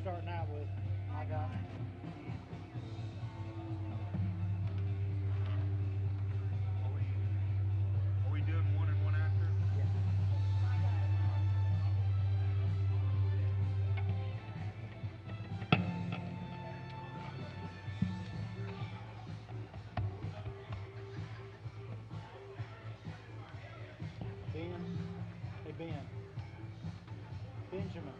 starting out with. My God. Are we doing one and one after? Yeah. Ben. Hey, Ben. Benjamin.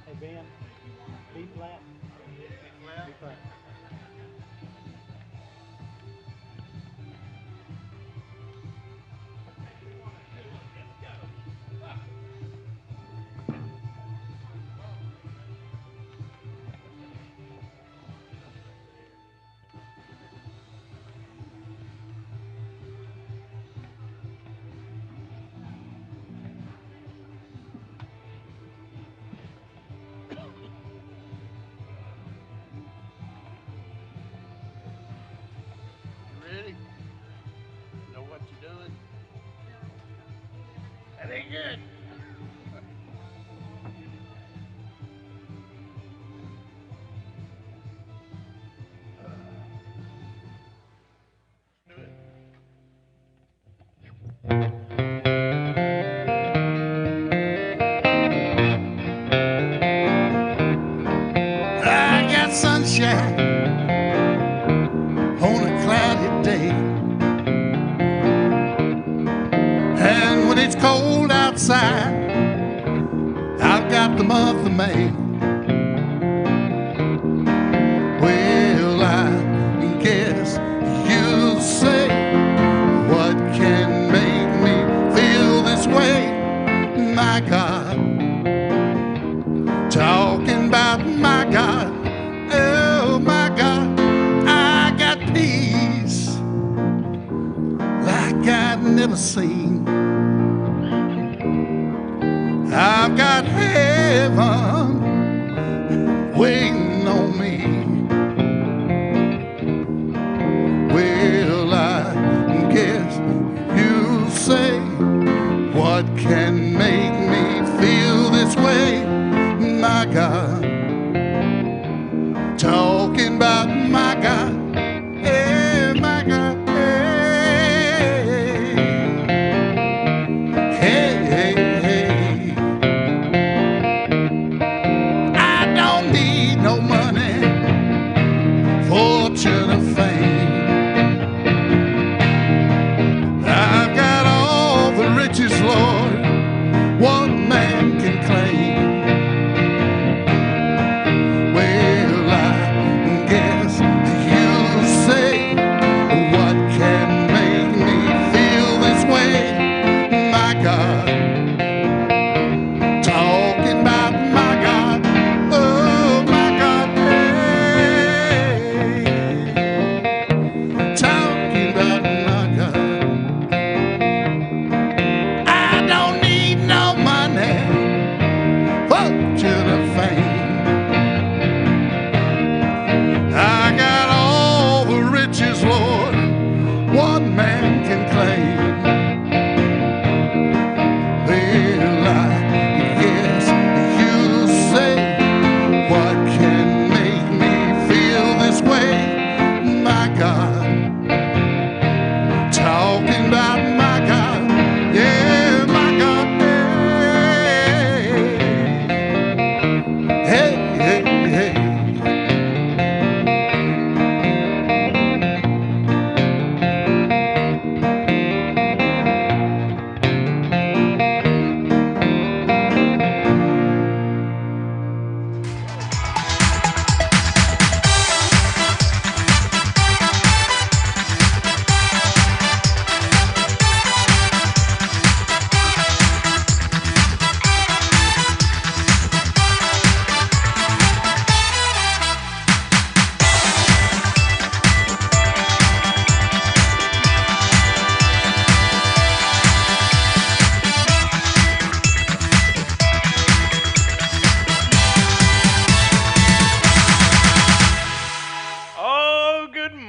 Hey, Ben. B flat. B flat. Ready? Know what you're doing? That ain't good. Do it. I got sunshine on a cloudy day. And when it's cold outside, I've got the month of May. Well, I guess you'll say, what can make me feel this way? My God, talking about my God. Oh, my God, I got peace like I've never seen. I've got heaven waiting on me. Well, I guess you'll say, what can make me feel this way? My God, talking about my God. Hey, my God. Lord, what man can claim? Well, I guess you'll say, what can make me feel this way? My God, talking about my God. Oh, my God, hey,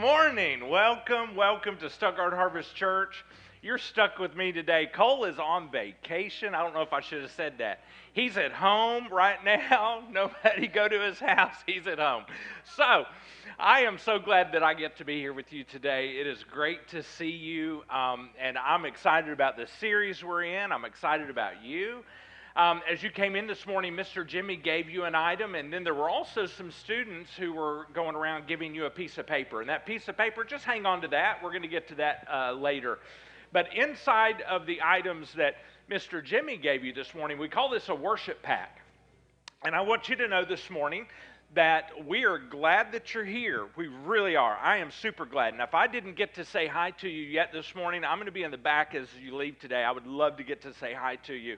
morning. Welcome to Stuttgart Harvest Church. You're stuck with me today. Cole is on vacation. I don't know if I should have said that. He's at home right now. Nobody go to his house. He's at home. So, I am so glad that I get to be here with you today. It is great to see you, and I'm excited about the series we're in. I'm excited about you. As you came in this morning, Mr. Jimmy gave you an item, and then there were also some students who were going around giving you a piece of paper. And that piece of paper, just hang on to that. We're going to get to that later. But inside of the items that Mr. Jimmy gave you this morning, we call this a worship pack. And I want you to know this morning that we are glad that you're here. We really are. I am super glad. And if I didn't get to say hi to you yet this morning, I'm going to be in the back as you leave today. I would love to get to say hi to you.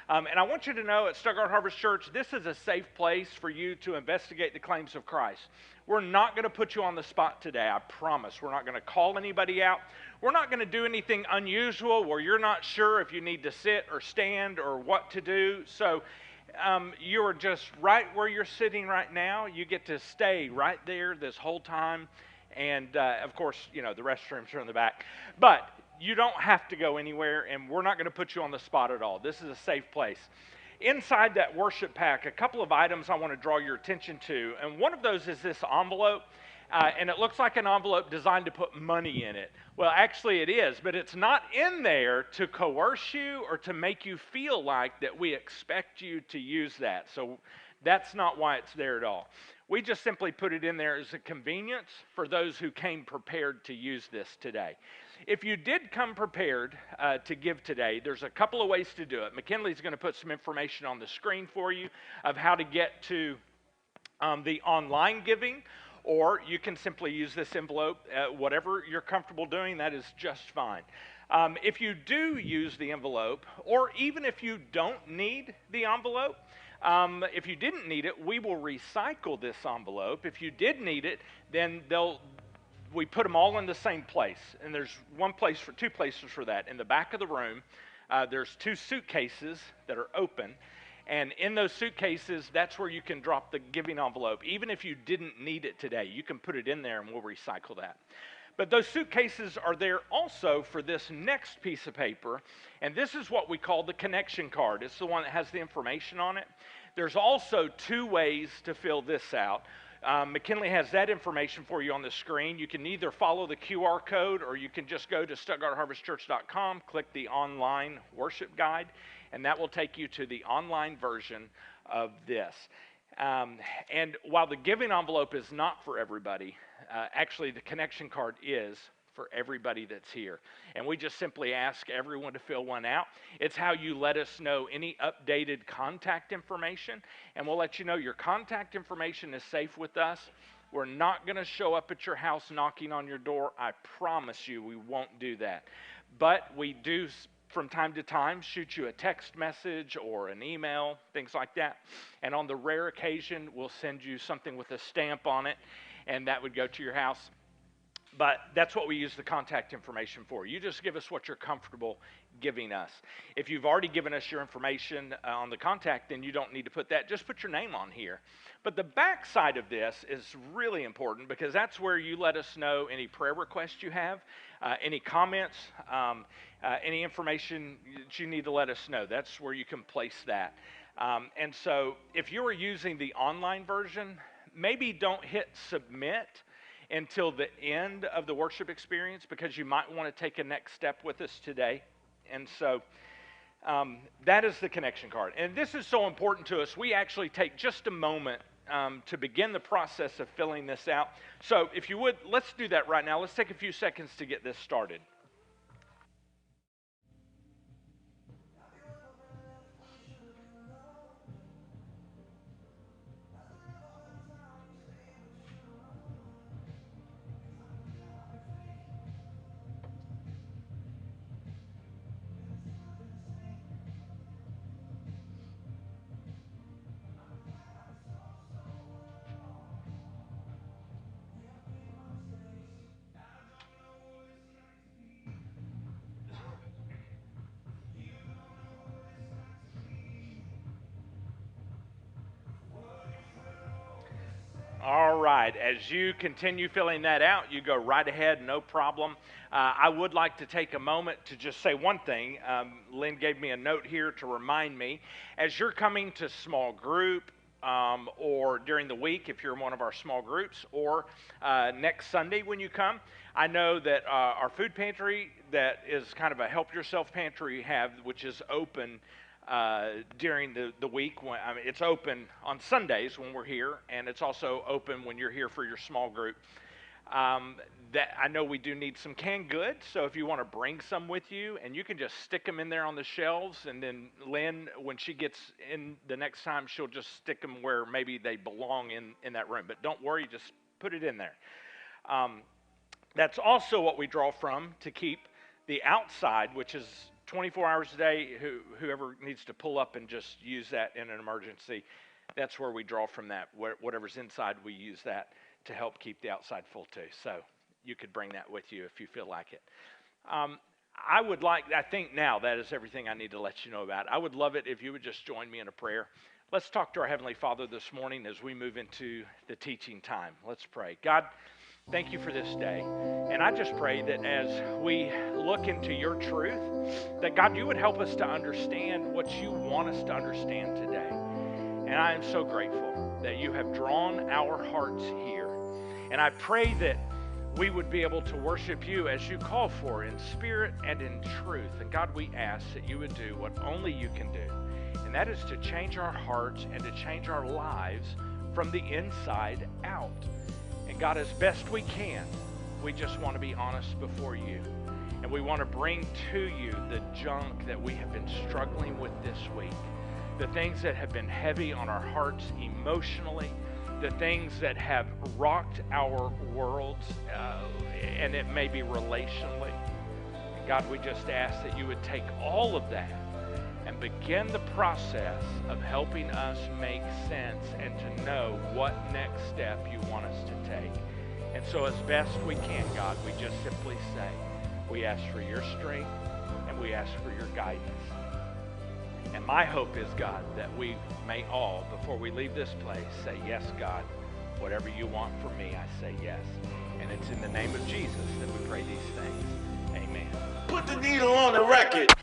And I want you to know at Stuttgart Harvest Church, this is a safe place for you to investigate the claims of Christ. We're not going to put you on the spot today, I promise. We're not going to call anybody out. We're not going to do anything unusual where you're not sure if you need to sit or stand or what to do. So you're just right where you're sitting right now. You get to stay right there this whole time. And, of course, you know, the restrooms are in the back. But you don't have to go anywhere, and we're not going to put you on the spot at all. This is a safe place. Inside that worship pack, a couple of items I want to draw your attention to, and one of those is this envelope, and it looks like an envelope designed to put money in it. Well, actually it is, but it's not in there to coerce you or to make you feel like that we expect you to use that. So that's not why it's there at all. We just simply put it in there as a convenience for those who came prepared to use this today. If you did come prepared to give today, there's a couple of ways to do it. McKinley's going to put some information on the screen for you of how to get to the online giving, or you can simply use this envelope. Whatever you're comfortable doing, that is just fine. If you do use the envelope, or even if you don't need the envelope, if you didn't need it, we will recycle this envelope. If you did need it, then we put them all in the same place. And there's two places for that. In the back of the room, there's two suitcases that are open. And in those suitcases, that's where you can drop the giving envelope. Even if you didn't need it today, you can put it in there and we'll recycle that. But those suitcases are there also for this next piece of paper, and this is what we call the connection card. It's the one that has the information on it. There's also two ways to fill this out. McKinley has that information for you on the screen. You can either follow the QR code, or you can just go to stuttgartharvestchurch.com, click the online worship guide, and that will take you to the online version of this. And while the giving envelope is not for everybody, actually the connection card is for everybody that's here. And we just simply ask everyone to fill one out. It's how you let us know any updated contact information, and we'll let you know your contact information is safe with us. We're not going to show up at your house knocking on your door. I promise you we won't do that. But we do from time to time shoot you a text message or an email, things like that. And on the rare occasion, we'll send you something with a stamp on it, and that would go to your house. But that's what we use the contact information for. You just give us what you're comfortable giving us. If you've already given us your information on the contact, then you don't need to put that. Just put your name on here. But the back side of this is really important because that's where you let us know any prayer requests you have, any comments, any information that you need to let us know. That's where you can place that. And so if you are using the online version, maybe don't hit submit until the end of the worship experience, because you might want to take a next step with us today. And so that is the connection card. And this is so important to us, we actually take just a moment to begin the process of filling this out. So if you would, let's do that right now. Let's take a few seconds to get this started. right, as you continue filling that out, you go right ahead, no problem. I would like to take a moment to just say one thing. Lynn gave me a note here to remind me. As you're coming to small group, or during the week if you're in one of our small groups, or next Sunday when you come, I know that our food pantry that is kind of a help yourself pantry we have, which is open during the week. It's open on Sundays when we're here, and it's also open when you're here for your small group. That I know we do need some canned goods, so if you want to bring some with you, and you can just stick them in there on the shelves, and then Lynn, when she gets in the next time, she'll just stick them where maybe they belong in that room. But don't worry, just put it in there. That's also what we draw from to keep the outside, which is 24 hours a day. Whoever needs to pull up and just use that in an emergency, that's where we draw from that. Whatever's inside, we use that to help keep the outside full too. So you could bring that with you if you feel like it. I think now that is everything I need to let you know about. I would love it if you would just join me in a prayer. Let's talk to our Heavenly Father this morning as we move into the teaching time. Let's pray. God, thank you for this day. And I just pray that as we look into your truth, that God, you would help us to understand what you want us to understand today. And I am so grateful that you have drawn our hearts here. And I pray that we would be able to worship you as you call for, in spirit and in truth. And God, we ask that you would do what only you can do. And that is to change our hearts and to change our lives from the inside out. And God, as best we can, we just want to be honest before you. And we want to bring to you the junk that we have been struggling with this week. The things that have been heavy on our hearts emotionally, the things that have rocked our worlds, and it may be relationally. And God, we just ask that you would take all of that and begin the process of helping us make sense and to know what next step you want us to take. And so as best we can, God, we just simply say, we ask for your strength and we ask for your guidance. And my hope is, God, that we may all, before we leave this place, say, yes, God, whatever you want from me, I say yes. And it's in the name of Jesus that we pray these things. Amen. Put the needle on the record.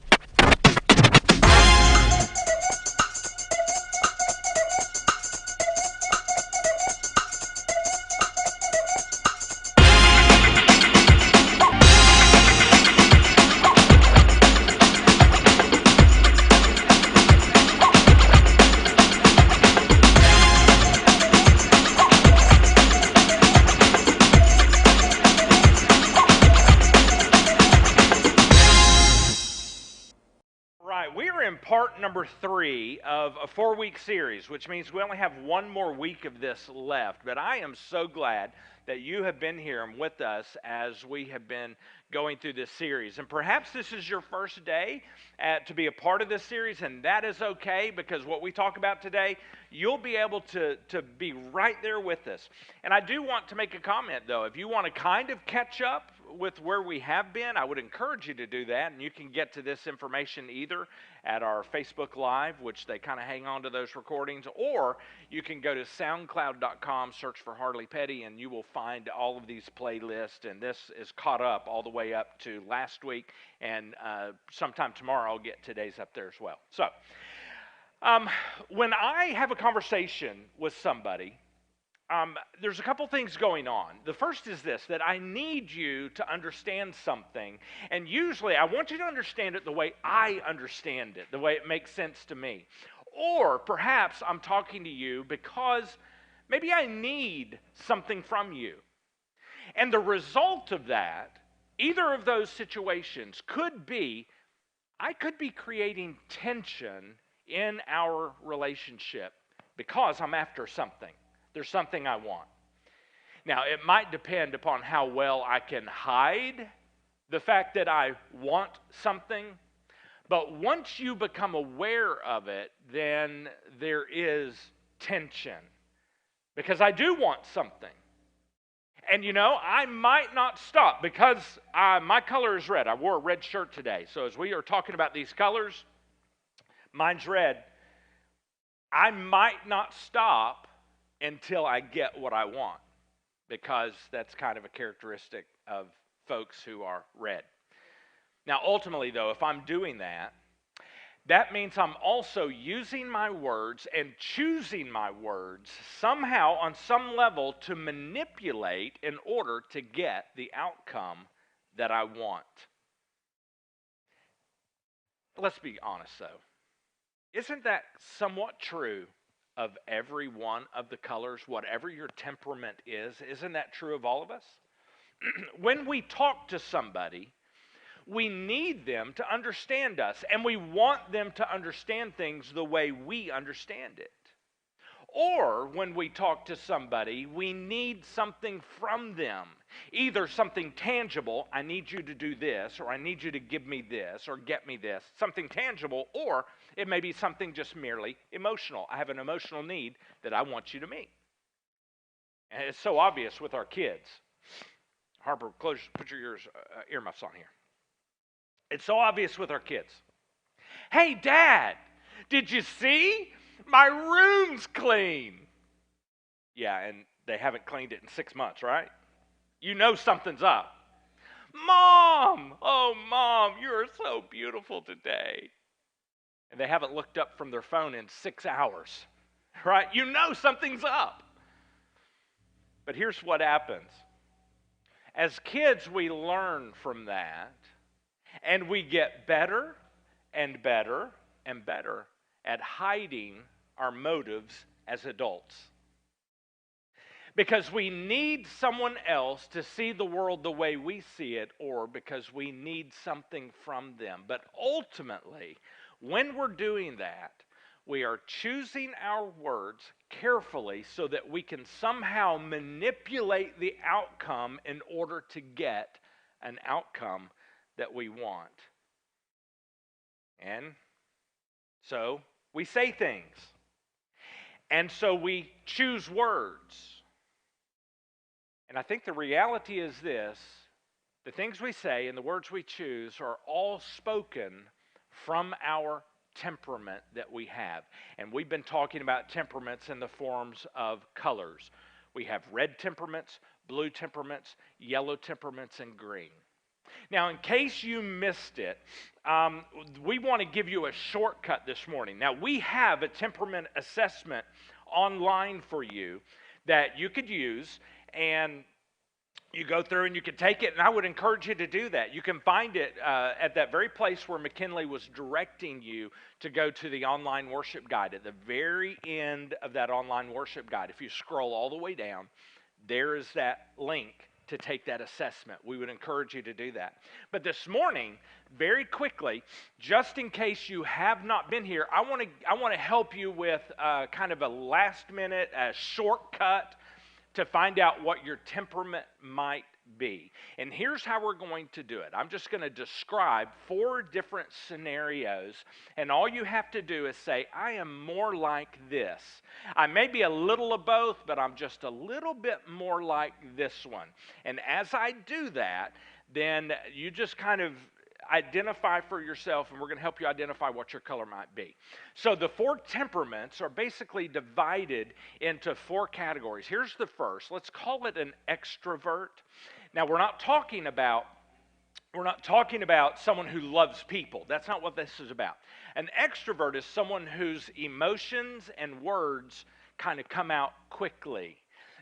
Part number 3 of a 4-week series, which means we only have one more week of this left. But I am so glad that you have been here and with us as we have been going through this series. And perhaps this is your first day to be a part of this series, and that is okay, because what we talk about today, you'll be able to be right there with us. And I do want to make a comment, though. If you want to kind of catch up with where we have been, I would encourage you to do that, and you can get to this information either at our Facebook Live, which they kind of hang on to those recordings, or you can go to soundcloud.com, search for Hardly Petty, and you will find all of these playlists, and this is caught up all the way up to last week, and sometime tomorrow I'll get today's up there as well. So, when I have a conversation with somebody, there's a couple things going on. The first is this, that I need you to understand something, and usually I want you to understand it the way I understand it, the way it makes sense to me. Or perhaps I'm talking to you because maybe I need something from you. And the result of that, either of those situations, could be, I could be creating tension in our relationship because I'm after something. There's something I want. Now, it might depend upon how well I can hide the fact that I want something, but once you become aware of it, then there is tension, because I do want something. And you know, I might not stop, because my color is red. I wore a red shirt today, so as we are talking about these colors, mine's red. I might not stop until I get what I want. because that's kind of a characteristic of folks who are red. Now, ultimately, though, if I'm doing that, that means I'm also using my words and choosing my words somehow on some level to manipulate in order to get the outcome that I want. Let's be honest, though. Isn't that somewhat true of every one of the colors, whatever your temperament is? Isn't that true of all of us? When we talk to somebody, we need them to understand us, and we want them to understand things the way we understand it. Or when we talk to somebody, we need something from them. Either something tangible, I need you to do this, or I need you to give me this, or get me this, something tangible, or it may be something just merely emotional. I have an emotional need that I want you to meet. And it's so obvious with our kids. Harper, put your earmuffs on here. It's so obvious with our kids. Hey, Dad, did you see? My room's clean. Yeah, and they haven't cleaned it in 6 months, right? You know something's up. Mom, oh, Mom, you're so beautiful today. And they haven't looked up from their phone in 6 hours, right? You know something's up. But here's what happens. As kids, we learn from that, and we get better and better and better at hiding our motives as adults. Because we need someone else to see the world the way we see it, or because we need something from them. But ultimately, when we're doing that, we are choosing our words carefully so that we can somehow manipulate the outcome in order to get an outcome that we want. And so we say things. And so we choose words. And I think the reality is this: the things we say and the words we choose are all spoken from our temperament that we have. And we've been talking about temperaments in the forms of colors. We have red temperaments, blue temperaments, yellow temperaments, and green. Now, in case you missed it, we want to give you a shortcut this morning. Now, we have a temperament assessment online for you that you could use, and you go through and you can take it, and I would encourage you to do that. You can find it at that very place where McKinley was directing you to go to the online worship guide. At the very end of that online worship guide, if you scroll all the way down, there is that link to take that assessment. We would encourage you to do that. But this morning, very quickly, just in case you have not been here, I want to help you with kind of a last-minute shortcut to find out what your temperament might be. And here's how we're going to do it. I'm just going to describe 4 different scenarios, and all you have to do is say, I am more like this. I may be a little of both, but I'm just a little bit more like this one. And as I do that, then you just kind of identify for yourself, and we're going to help you identify what your color might be. So the 4 temperaments are basically divided into 4 categories. Here's the first. Let's call it an extrovert. Now, we're not talking about someone who loves people. That's not what this is about. An extrovert is someone whose emotions and words kind of come out quickly.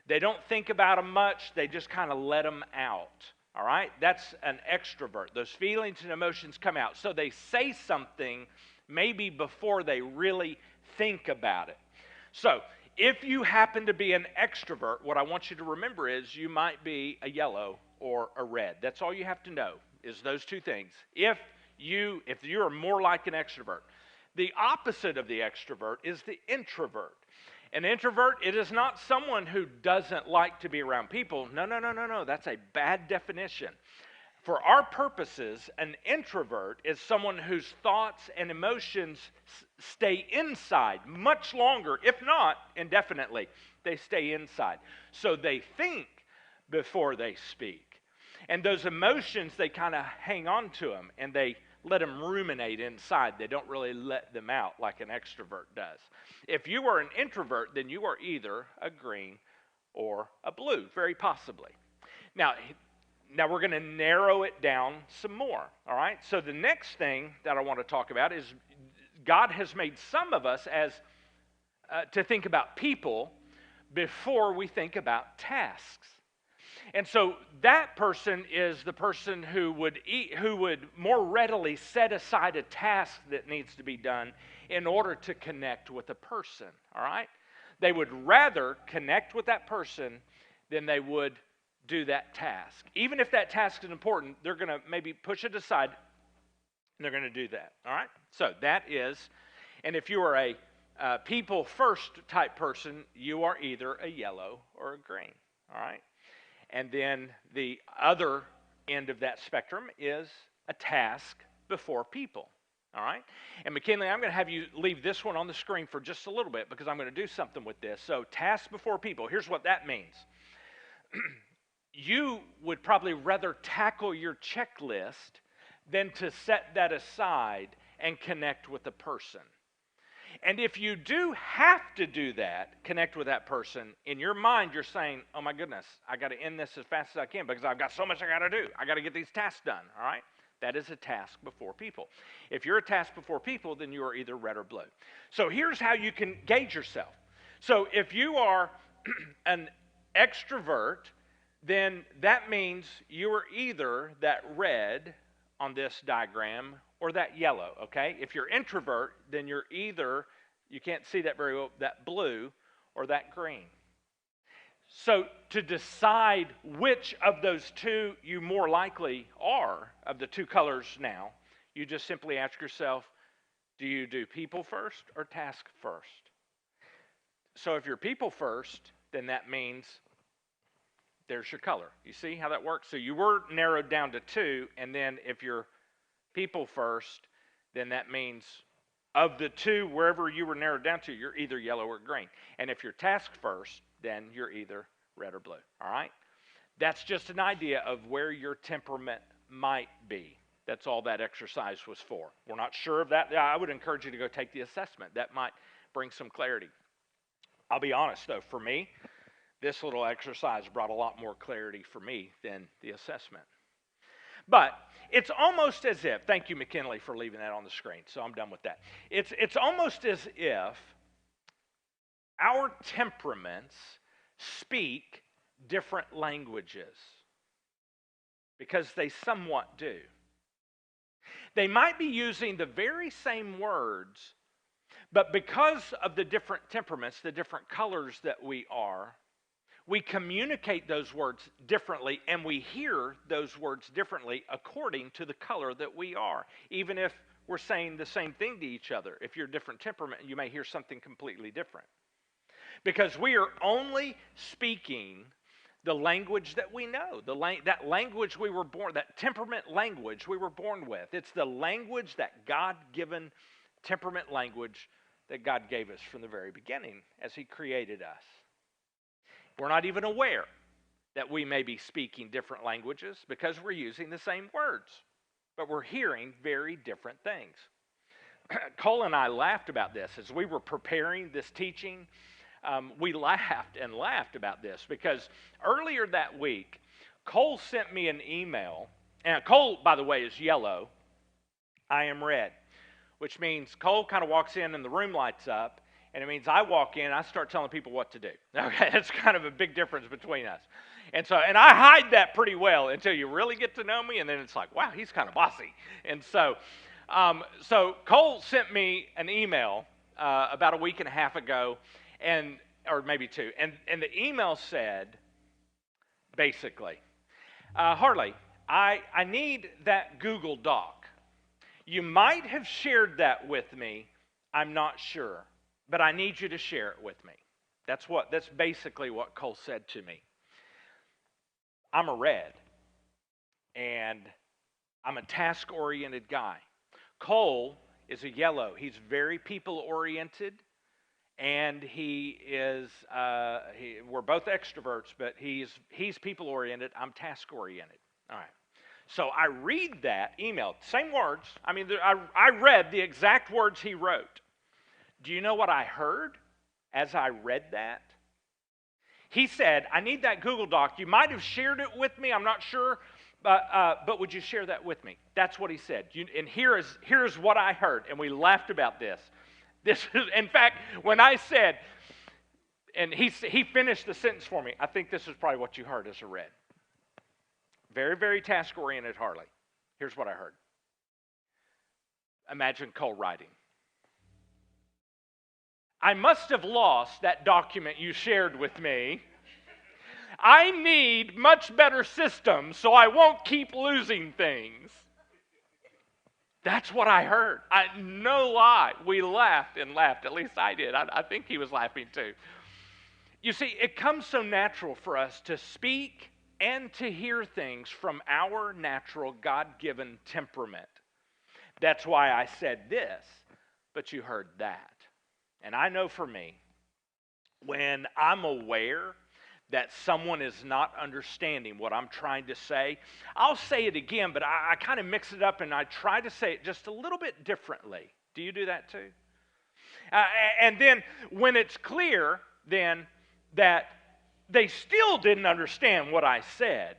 They don't think about them much. They just kind of let them out. All right? That's an extrovert. Those feelings and emotions come out. So they say something maybe before they really think about it. So if you happen to be an extrovert, what I want you to remember is you might be a yellow or a red. That's all you have to know is those 2 things. If you are more like an extrovert. The opposite of the extrovert is the introvert. An introvert, it is not someone who doesn't like to be around people. No. That's a bad definition. For our purposes, an introvert is someone whose thoughts and emotions stay inside much longer, if not indefinitely. They stay inside. So they think before they speak. And those emotions, they kind of hang on to them, and they let them ruminate inside. They don't really let them out like an extrovert does. If you are an introvert, then you are either a green or a blue, very possibly. Now we're going to narrow it down some more, all right? So the next thing that I want to talk about is God has made some of us as to think about people before we think about tasks. And so that person is the person who would more readily set aside a task that needs to be done in order to connect with a person, all right? They would rather connect with that person than they would do that task. Even if that task is important, they're going to maybe push it aside and they're going to do that, all right? So that is, and if you are a people first type person, you are either a yellow or a green, all right? And then the other end of that spectrum is a task before people, all right? And McKinley, I'm going to have you leave this one on the screen for just a little bit because I'm going to do something with this. So task before people, here's what that means. You would probably rather tackle your checklist than to set that aside and connect with a person. And if you do have to do that, connect with that person, in your mind you're saying, oh my goodness, I got to end this as fast as I can because I've got so much I got to do. I got to get these tasks done, all right? That is a task before people. If you're a task before people, then you are either red or blue. So here's how you can gauge yourself. So if you are an extrovert, then that means you are either that red on this diagram or that yellow, okay? If you're introvert, then you're either, you can't see that very well, that blue or that green. So to decide which of those two you more likely are, of the two colors now, you just simply ask yourself, do you do people first or task first? So if you're people first, then that means there's your color. You see how that works? So you were narrowed down to two, and then if you're people first, then that means of the two, wherever you were narrowed down to, you're either yellow or green. And if you're task first, then you're either red or blue, all right? That's just an idea of where your temperament might be. That's all that exercise was for. We're not sure of that. I would encourage you to go take the assessment. That might bring some clarity. I'll be honest, though, for me, this little exercise brought a lot more clarity for me than the assessment. But it's almost as if, thank you, McKinley, for leaving that on the screen, so I'm done with that. It's almost as if our temperaments speak different languages, because they somewhat do. They might be using the very same words, but because of the different temperaments, the different colors that we are, we communicate those words differently, and we hear those words differently according to the color that we are. Even if we're saying the same thing to each other, if you're a different temperament, you may hear something completely different. Because we are only speaking the language that we know, that language we were born, that temperament language we were born with. It's the language, that God-given temperament language that God gave us from the very beginning as He created us. We're not even aware that we may be speaking different languages because we're using the same words, but we're hearing very different things. Cole and I laughed about this as we were preparing this teaching. We laughed and laughed about this because earlier that week, Cole sent me an email. And Cole, by the way, is yellow. I am red, which means Cole kind of walks in and the room lights up. And it means I walk in, I start telling people what to do. Okay, that's kind of a big difference between us. And I hide that pretty well until you really get to know me, and then it's like, wow, he's kind of bossy. And so Cole sent me an email about a week and a half ago, or maybe two, and the email said, basically, Harley, I need that Google Doc. You might have shared that with me, I'm not sure. But I need you to share it with me. That's basically what Cole said to me. I'm a red, and I'm a task-oriented guy. Cole is a yellow. He's very people-oriented, and we're both extroverts, but he's people-oriented. I'm task-oriented. All right. So I read that email, same words. I mean, I read the exact words he wrote. Do you know what I heard as I read that? he said, I need that Google Doc. You might have shared it with me. I'm not sure. But would you share that with me? That's what he said. And here's what I heard. And we laughed about this. This is, in fact, when I said, and he finished the sentence for me, I think this is probably what you heard as I read. Very, very task-oriented, Harley. Here's what I heard. Imagine Cole writing. I must have lost that document you shared with me. I need much better systems so I won't keep losing things. That's what I heard. No lie. We laughed and laughed. At least I did. I think he was laughing too. You see, it comes so natural for us to speak and to hear things from our natural God-given temperament. That's why I said this, but you heard that. And I know for me, when I'm aware that someone is not understanding what I'm trying to say, I'll say it again, but I kind of mix it up and I try to say it just a little bit differently. Do you do that too? And then when it's clear then that they still didn't understand what I said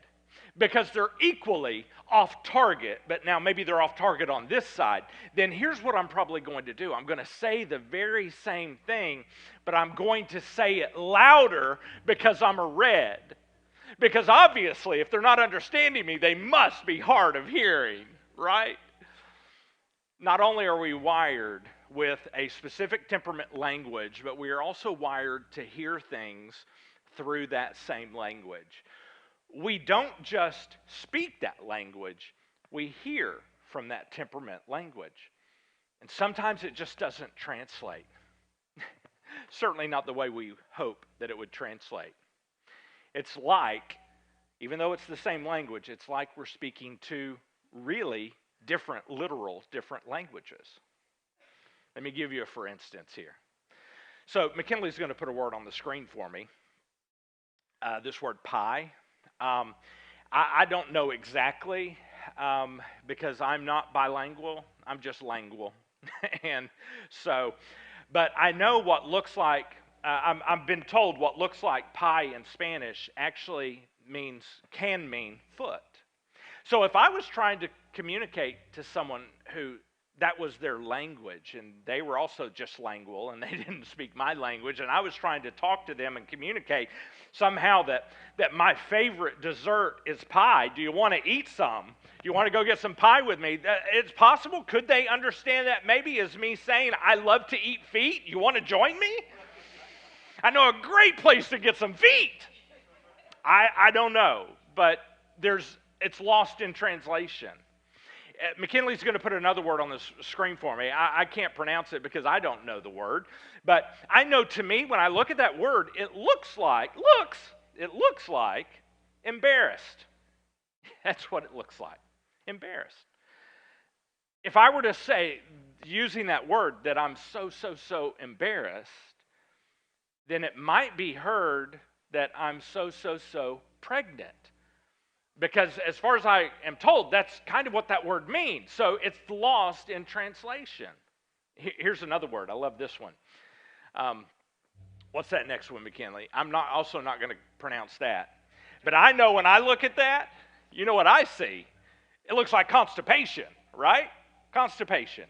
because they're equally off target, but now maybe they're off target on this side, then here's what I'm probably going to do. I'm going to say the very same thing, but I'm going to say it louder because I'm a red. Because obviously, if they're not understanding me, they must be hard of hearing, right? Not only are we wired with a specific temperament language, but we are also wired to hear things through that same language. We don't just speak that language, we hear from that temperament language. And sometimes it just doesn't translate. Certainly not the way we hope that it would translate. It's like, even though it's the same language, it's like we're speaking two really different languages. Let me give you a for instance here. So McKinley's going to put a word on the screen for me. This word pie. I don't know exactly because I'm not bilingual. I'm just lingual. And so, but I know what looks like, I've been told what looks like pie in Spanish actually can mean foot. So if I was trying to communicate to someone who that was their language, and they were also just lingual, and they didn't speak my language, and I was trying to talk to them and communicate somehow that my favorite dessert is pie. Do you want to eat some? Do you want to go get some pie with me? It's possible. Could they understand that maybe as me saying, I love to eat feet? You want to join me? I know a great place to get some feet. I don't know, but it's lost in translation. McKinley's going to put another word on the screen for me. I can't pronounce it because I don't know the word. But I know to me, when I look at that word, it looks like embarrassed. That's what it looks like, embarrassed. If I were to say, using that word, that I'm so embarrassed, then it might be heard that I'm so pregnant. Because as far as I am told, that's kind of what that word means. So it's lost in translation. Here's another word. I love this one. What's that next one, McKinley? I'm also not going to pronounce that. But I know when I look at that, you know what I see? It looks like constipation, right? Constipation.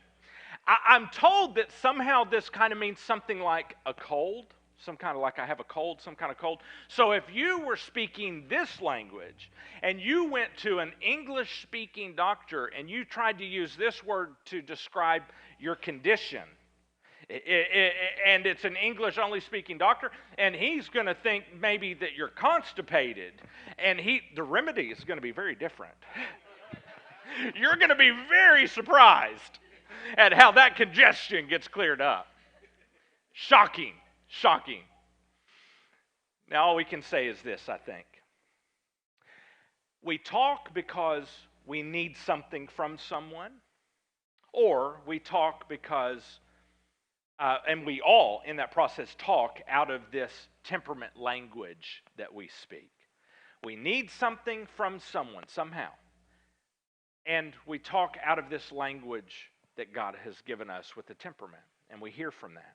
I'm told that somehow this kind of means something like a cold. Some kind of like I have a cold, some kind of cold. So if you were speaking this language and you went to an English-speaking doctor and you tried to use this word to describe your condition, and it's an English-only speaking doctor, and he's going to think maybe that you're constipated, and the remedy is going to be very different. You're going to be very surprised at how that congestion gets cleared up. Shocking. Now, all we can say is this, I think. We talk because we need something from someone, or we talk because, and we all in that process talk out of this temperament language that we speak. We need something from someone somehow, and we talk out of this language that God has given us with the temperament, and we hear from that.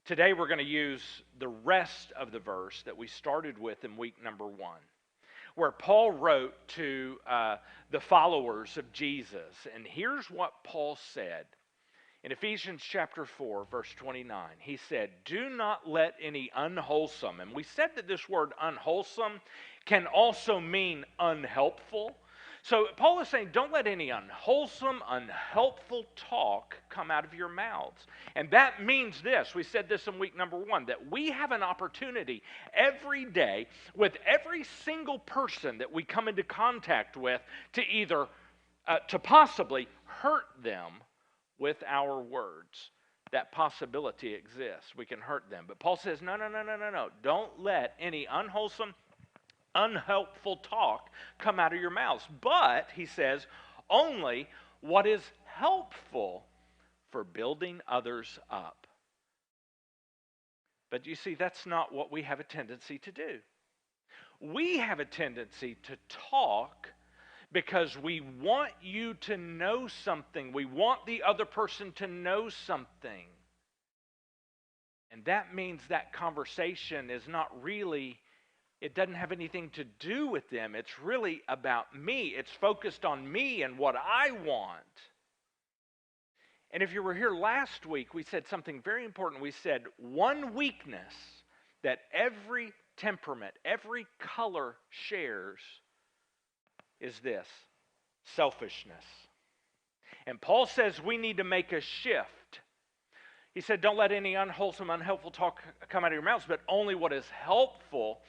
Today we're going to use the rest of the verse that we started with in week number 1, where Paul wrote to the followers of Jesus. And here's what Paul said in Ephesians chapter 4, verse 29. He said, "Do not let any unwholesome," and we said that this word unwholesome can also mean unhelpful. So Paul is saying, don't let any unwholesome, unhelpful talk come out of your mouths. And that means this. We said this in week number 1, that we have an opportunity every day with every single person that we come into contact with to either, to possibly hurt them with our words. That possibility exists. We can hurt them. But Paul says, no. Don't let any unwholesome, unhelpful talk come out of your mouths. But, he says, only what is helpful for building others up. But you see, that's not what we have a tendency to do. We have a tendency to talk because we want you to know something. We want the other person to know something. And that means that conversation is not really, it doesn't have anything to do with them. It's really about me. It's focused on me and what I want. And if you were here last week, we said something very important. We said one weakness that every temperament, every color shares is this: selfishness. And Paul says we need to make a shift. He said, don't let any unwholesome, unhelpful talk come out of your mouths, but only what is helpful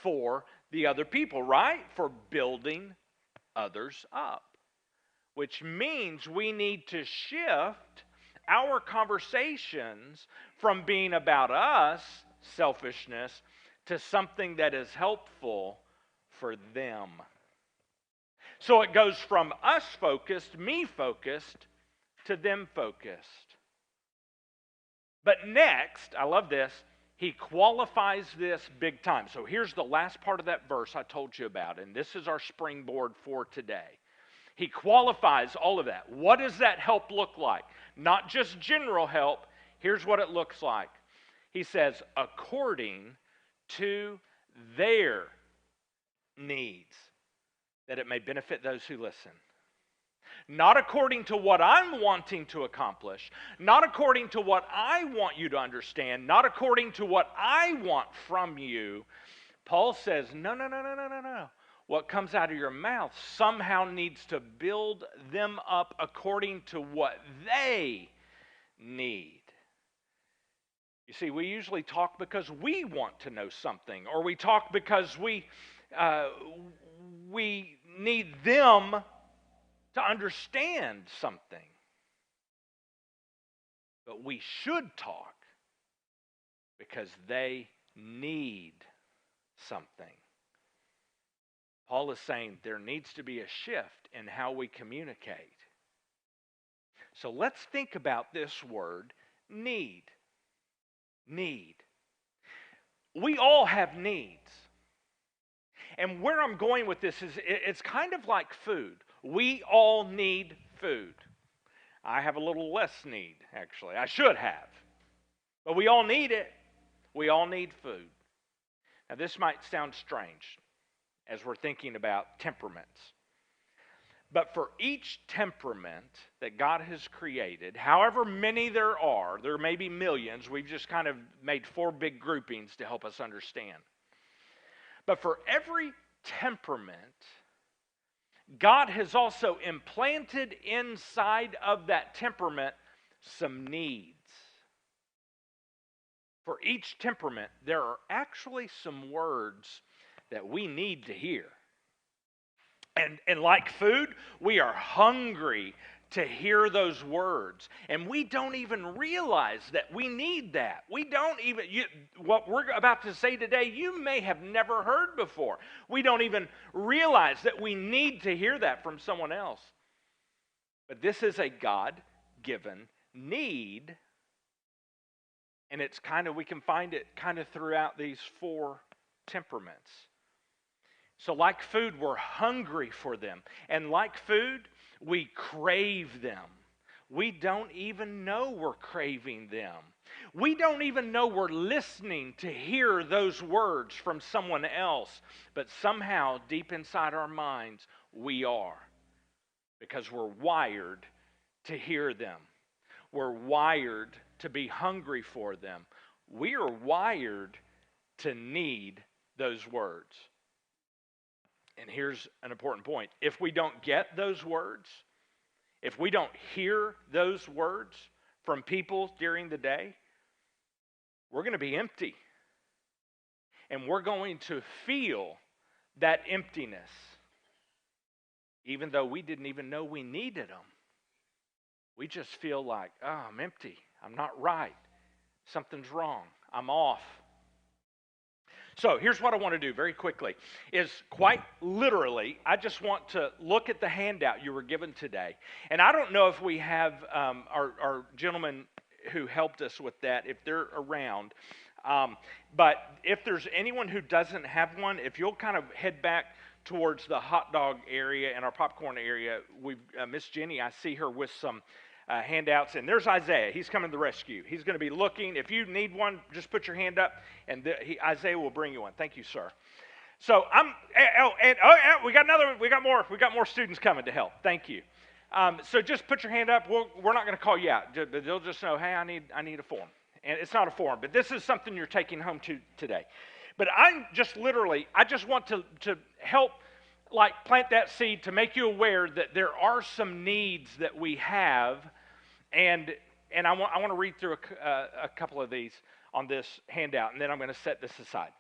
for the other people, right? For building others up. Which means we need to shift our conversations from being about us, selfishness, to something that is helpful for them. So it goes from us focused, me focused, to them focused. But next, I love this, he qualifies this big time. So here's the last part of that verse I told you about, and this is our springboard for today. He qualifies all of that. What does that help look like? Not just general help. Here's what it looks like. He says, according to their needs, that it may benefit those who listen. Not according to what I'm wanting to accomplish, not according to what I want you to understand, not according to what I want from you. Paul says, no. What comes out of your mouth somehow needs to build them up according to what they need. You see, we usually talk because we want to know something, or we talk because we need them to understand something. But we should talk because they need something. Paul is saying there needs to be a shift in how we communicate. So let's think about this word, need. Need. We all have needs. And where I'm going with this is it's kind of like food. We all need food. I have a little less need, actually. I should have. But we all need it. We all need food. Now, this might sound strange as we're thinking about temperaments. But for each temperament that God has created, however many there may be millions. We've just kind of made 4 big groupings to help us understand. But for every temperament, God has also implanted inside of that temperament some needs. For each temperament, there are actually some words that we need to hear. And like food, we are hungry to hear those words. And we don't even realize that we need that. We don't even, what we're about to say today, you may have never heard before. We don't even realize that we need to hear that from someone else. But this is a God-given need. And it's we can find it kind of throughout these 4 temperaments. So like food, we're hungry for them. And like food, we crave them. we don't even know we're craving them. We don't even know we're listening to hear those words from someone else, but somehow deep inside our minds, we are, because we're wired to hear them. We're wired to be hungry for them. We are wired to need those words. And here's an important point. If we don't get those words, if we don't hear those words from people during the day, we're going to be empty. And we're going to feel that emptiness, even though we didn't even know we needed them. We just feel like, oh, I'm empty. I'm not right. Something's wrong. I'm off. So here's what I want to do very quickly, is quite literally, I just want to look at the handout you were given today. And I don't know if we have our gentlemen who helped us with that, if they're around. But if there's anyone who doesn't have one, if you'll kind of head back towards the hot dog area and our popcorn area, we've Miss Jenny, I see her with some handouts, and there's Isaiah. He's coming to the rescue. He's going to be looking. If you need one, just put your hand up, and Isaiah will bring you one. Thank you, sir. So we got another one. We got more students coming to help. Thank you. So just put your hand up. We're not going to call you out. They'll just know, hey, I need a form, and it's not a form, but this is something you're taking home today. But I just want to help, like, plant that seed to make you aware that there are some needs that we have, and I want to read through a couple of these on this handout, and then I'm going to set this aside.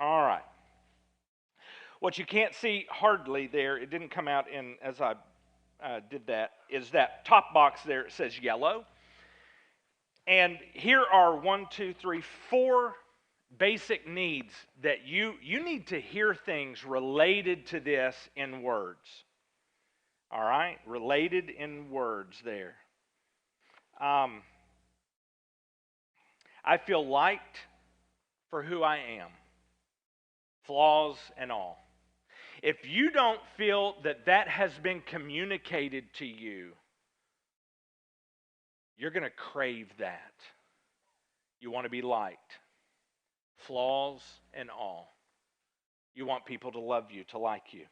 All right. What you can't see hardly there, it didn't come out in as I did that, is that top box there. It says yellow, and here are 4 basic needs that you need to hear things related to this in words. All right? Related in words there. I feel liked for who I am, flaws and all. If you don't feel that has been communicated to you, you're going to crave that. You want to be liked. Flaws and all. You want people to love you, to like you.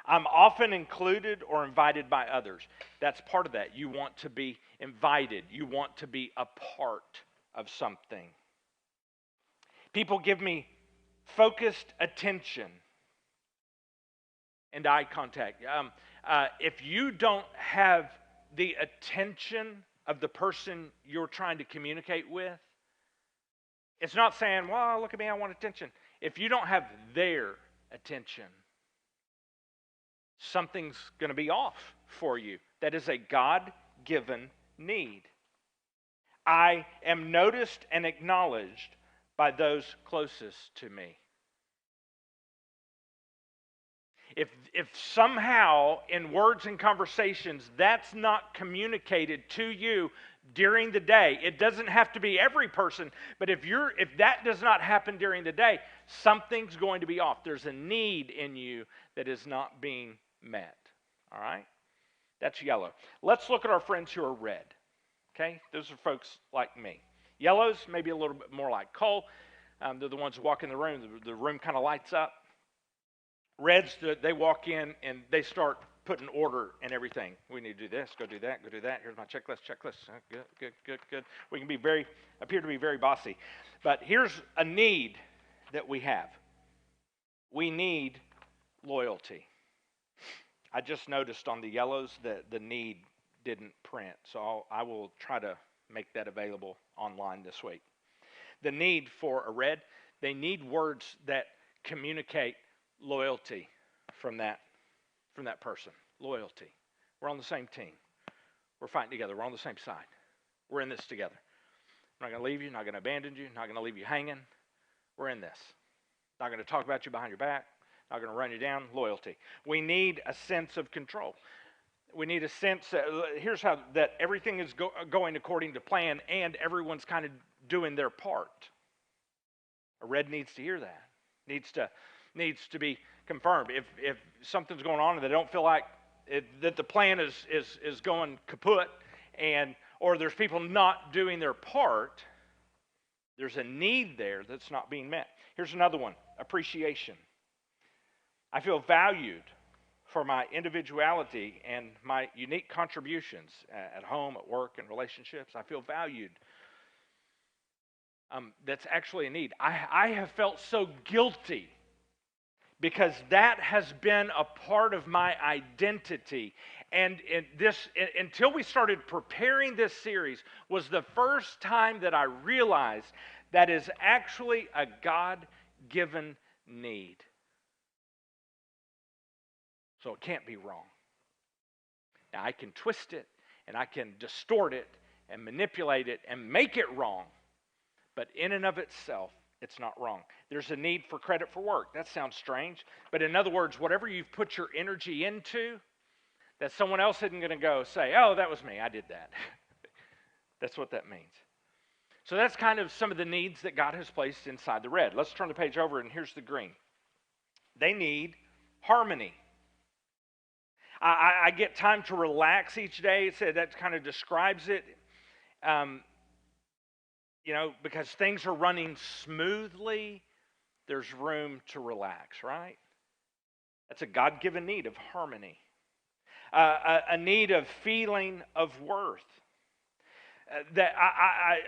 I'm often included or invited by others. That's part of that. You want to be invited. You want to be a part of something. People give me focused attention and eye contact. If you don't have the attention of the person you're trying to communicate with, it's not saying, well, look at me, I want attention. If you don't have their attention, something's going to be off for you. That is a God-given need. I am noticed and acknowledged by those closest to me. If somehow in words and conversations that's not communicated to you during the day, it doesn't have to be every person, but if that does not happen during the day, something's going to be off. There's a need in you that is not being met. All right? That's yellow. Let's look at our friends who are red. Okay? Those are folks like me. Yellows, maybe a little bit more like Cole. They're the ones who walk in the room. The room kind of lights up. Reds, they walk in and they start putting order in everything. We need to do this, go do that, go do that. Here's my checklist. Good. We can appear to be very bossy. But here's a need that we have. We need loyalty. I just noticed on the yellows that the need didn't print, so I will try to make that available online this week. The need for a red, they need words that communicate loyalty from that person. Loyalty. We're on the same team. We're fighting together. We're on the same side. We're in this together. I'm not going to leave you, not going to abandon you, not going to leave you hanging. We're in this. Not going to talk about you behind your back, not going to run you down. Loyalty. We need a sense of control. We need a sense that here's how that everything is going according to plan and everyone's kind of doing their part. A red needs to hear that. Needs to be confirmed. If something's going on and they don't feel like that the plan is going kaput or there's people not doing their part, there's a need there that's not being met. Here's another one, appreciation. I feel valued for my individuality and my unique contributions at home, at work, and relationships. I feel valued. That's actually a need. I have felt so guilty because that has been a part of my identity. And until we started preparing this series was the first time that I realized that is actually a God-given need. So it can't be wrong. Now I can twist it and I can distort it and manipulate it and make it wrong. But in and of itself, it's not wrong. There's a need for credit for work. That sounds strange. But in other words, whatever you've put your energy into, that someone else isn't going to go say, oh, that was me, I did that. That's what that means. So that's kind of some of the needs that God has placed inside the red. Let's turn the page over, and here's the green. They need harmony. I get time to relax each day. So that kind of describes it. Because things are running smoothly, there's room to relax, right? That's a God-given need of harmony. A need of feeling of worth. That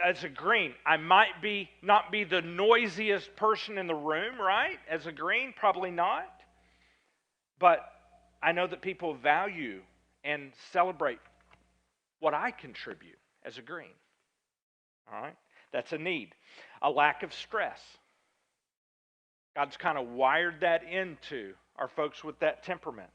as a green, I might not be the noisiest person in the room, right? As a green, probably not. But I know that people value and celebrate what I contribute as a green. All right? That's a need. A lack of stress. God's kind of wired that into our folks with that temperament.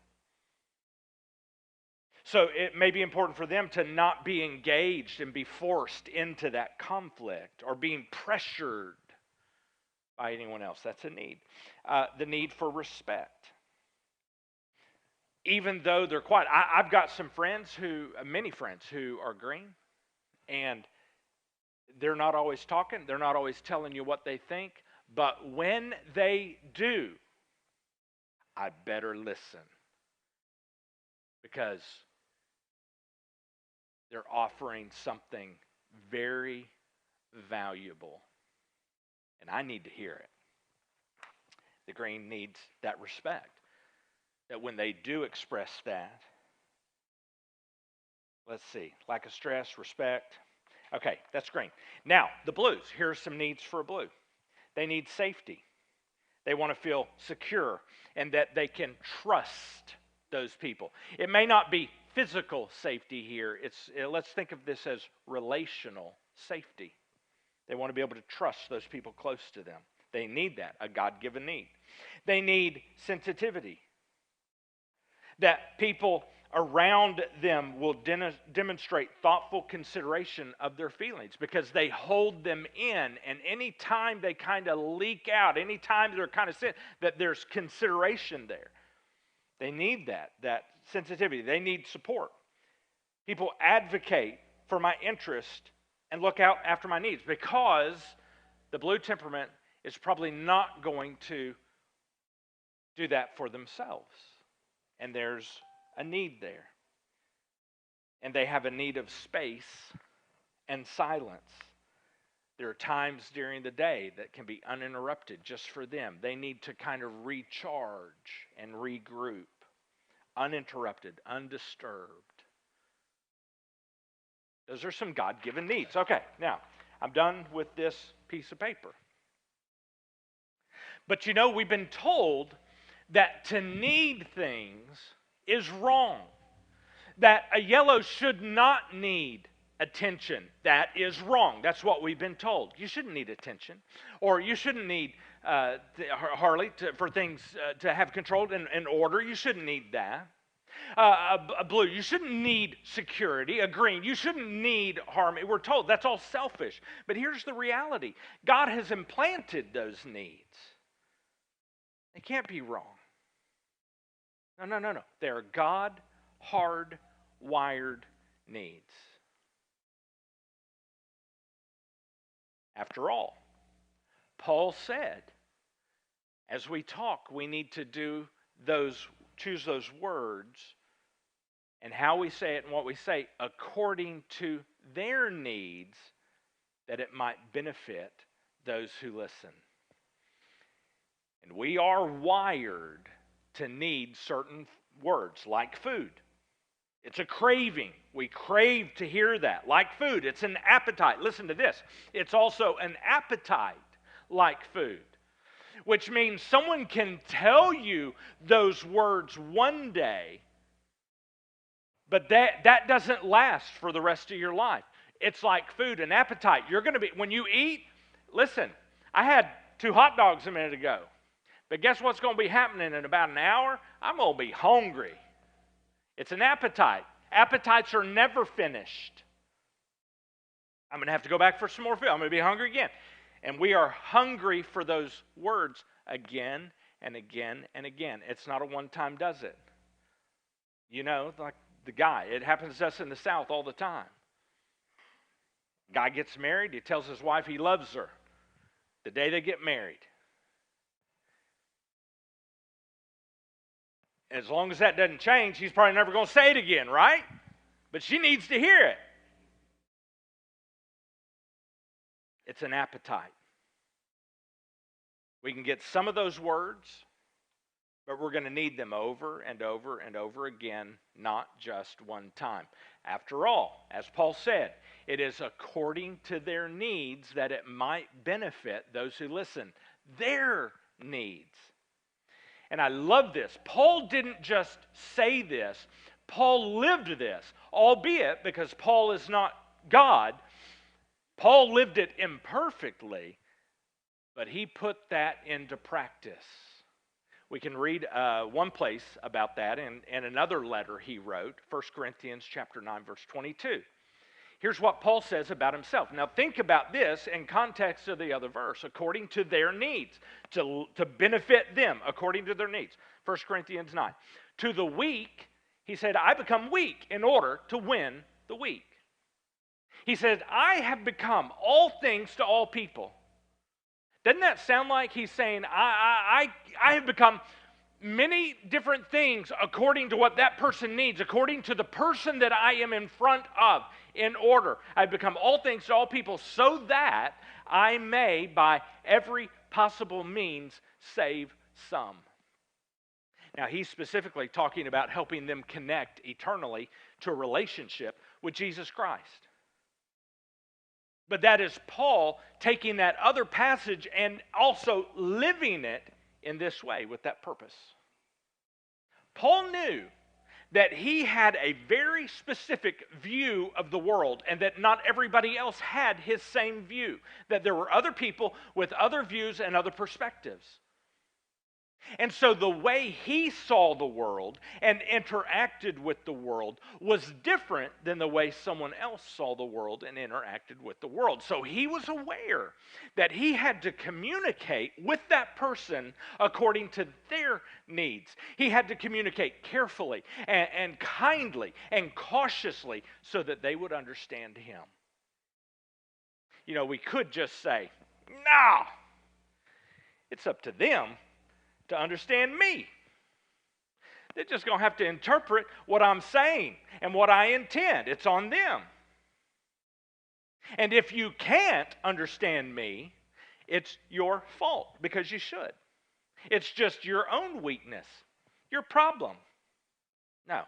So it may be important for them to not be engaged and be forced into that conflict or being pressured by anyone else. That's a need. The need for respect. Even though they're quiet. I've got many friends who are green, and they're not always talking. They're not always telling you what they think. But when they do, I better listen. Because they're offering something very valuable. And I need to hear it. The green needs that respect. That when they do express that, let's see, lack of stress, respect. Okay, that's green. Now, the blues. Here are some needs for a blue. They need safety. They want to feel secure and that they can trust those people. It may not be physical safety here. Let's think of this as relational safety. They want to be able to trust those people close to them. They need that, a God-given need. They need sensitivity. That people around them will demonstrate thoughtful consideration of their feelings because they hold them in, and any time they kind of leak out, any time they're kind of that there's consideration there. They need that sensitivity. They need support. People advocate for my interest and look out after my needs because the blue temperament is probably not going to do that for themselves. And there's a need there. And they have a need of space and silence. There are times during the day that can be uninterrupted just for them. They need to kind of recharge and regroup, uninterrupted, undisturbed. Those are some God-given needs. Okay, now, I'm done with this piece of paper. But we've been told that to need things is wrong. That a yellow should not need attention. That is wrong. That's what we've been told. You shouldn't need attention. Or you shouldn't need, Harley, for things to have control and order. You shouldn't need that. A blue, you shouldn't need security. A green, you shouldn't need harmony. We're told that's all selfish. But here's the reality. God has implanted those needs. They can't be wrong. No. They're God hard-wired needs. After all, Paul said, as we talk, we need to choose those words and how we say it and what we say according to their needs, that it might benefit those who listen. And we are wired to need certain words, like food. It's a craving. We crave to hear that. Like food, it's an appetite. Listen to this. It's also an appetite like food, which means someone can tell you those words one day, but that doesn't last for the rest of your life. It's like food, an appetite. You're going to be, when you eat, listen, I had 2 hot dogs a minute ago, but guess what's going to be happening in about an hour? I'm going to be hungry. It's an appetite. Appetites are never finished. I'm going to have to go back for some more food. I'm going to be hungry again. And we are hungry for those words again and again and again. It's not a one-time does it. You know, like the guy, it happens to us in the South all the time. Guy gets married, he tells his wife he loves her the day they get married. As long as that doesn't change, he's probably never going to say it again, right? But she needs to hear it. It's an appetite. We can get some of those words, but we're going to need them over and over and over again, not just one time. After all, as Paul said, it is according to their needs that it might benefit those who listen. Their needs. And I love this. Paul didn't just say this. Paul lived this, albeit because Paul is not God. Paul lived it imperfectly, but he put that into practice. We can read one place about that in another letter he wrote, 1 Corinthians chapter 9, verse 22. Here's what Paul says about himself. Now think about this in context of the other verse, according to their needs, to benefit them according to their needs. 1 Corinthians 9. To the weak, he said, I become weak in order to win the weak. He said, I have become all things to all people. Doesn't that sound like he's saying, I have become many different things according to what that person needs, according to the person that I am in front of, in order. I've become all things to all people so that I may, by every possible means, save some. Now, he's specifically talking about helping them connect eternally to a relationship with Jesus Christ. But that is Paul taking that other passage and also living it in this way with that purpose. Paul knew that he had a very specific view of the world and that not everybody else had his same view, that there were other people with other views and other perspectives. And so the way he saw the world and interacted with the world was different than the way someone else saw the world and interacted with the world. So he was aware that he had to communicate with that person according to their needs. He had to communicate carefully and kindly and cautiously so that they would understand him. You know, we could just say, no, it's up to them to understand me. They're just going to have to interpret what I'm saying and what I intend. It's on them. And if you can't understand me, it's your fault because you should. It's just your own weakness, your problem. No.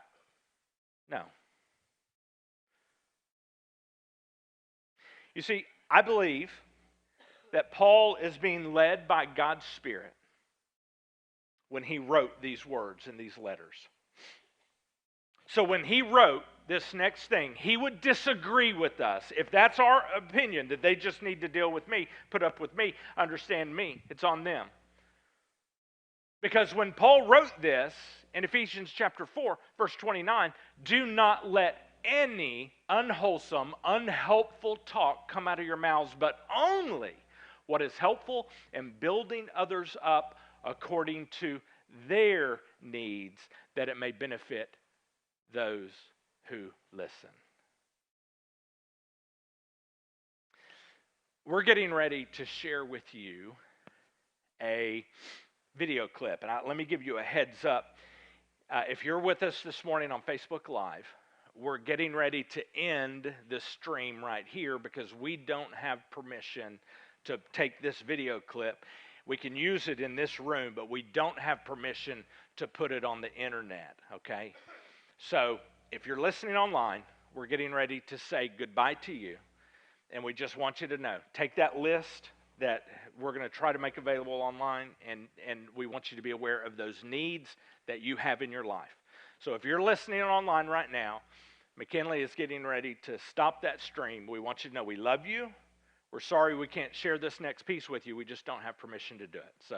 You see, I believe that Paul is being led by God's Spirit when he wrote these words in these letters. So when he wrote this next thing, he would disagree with us. If that's our opinion, that they just need to deal with me, put up with me, understand me, it's on them. Because when Paul wrote this in Ephesians chapter 4, verse 29, do not let any unwholesome, unhelpful talk come out of your mouths, but only what is helpful in building others up according to their needs, that it may benefit those who listen. We're getting ready to share with you a video clip, and let me give you a heads up. If you're with us this morning on Facebook Live, we're getting ready to end the stream right here because we don't have permission to take this video clip. We can use it in this room, but we don't have permission to put it on the internet, okay? So if you're listening online, we're getting ready to say goodbye to you, and we just want you to know, take that list that we're going to try to make available online, and we want you to be aware of those needs that you have in your life. So if you're listening online right now, McKinley is getting ready to stop that stream. We want you to know we love you. We're sorry we can't share this next piece with you. We just don't have permission to do it. So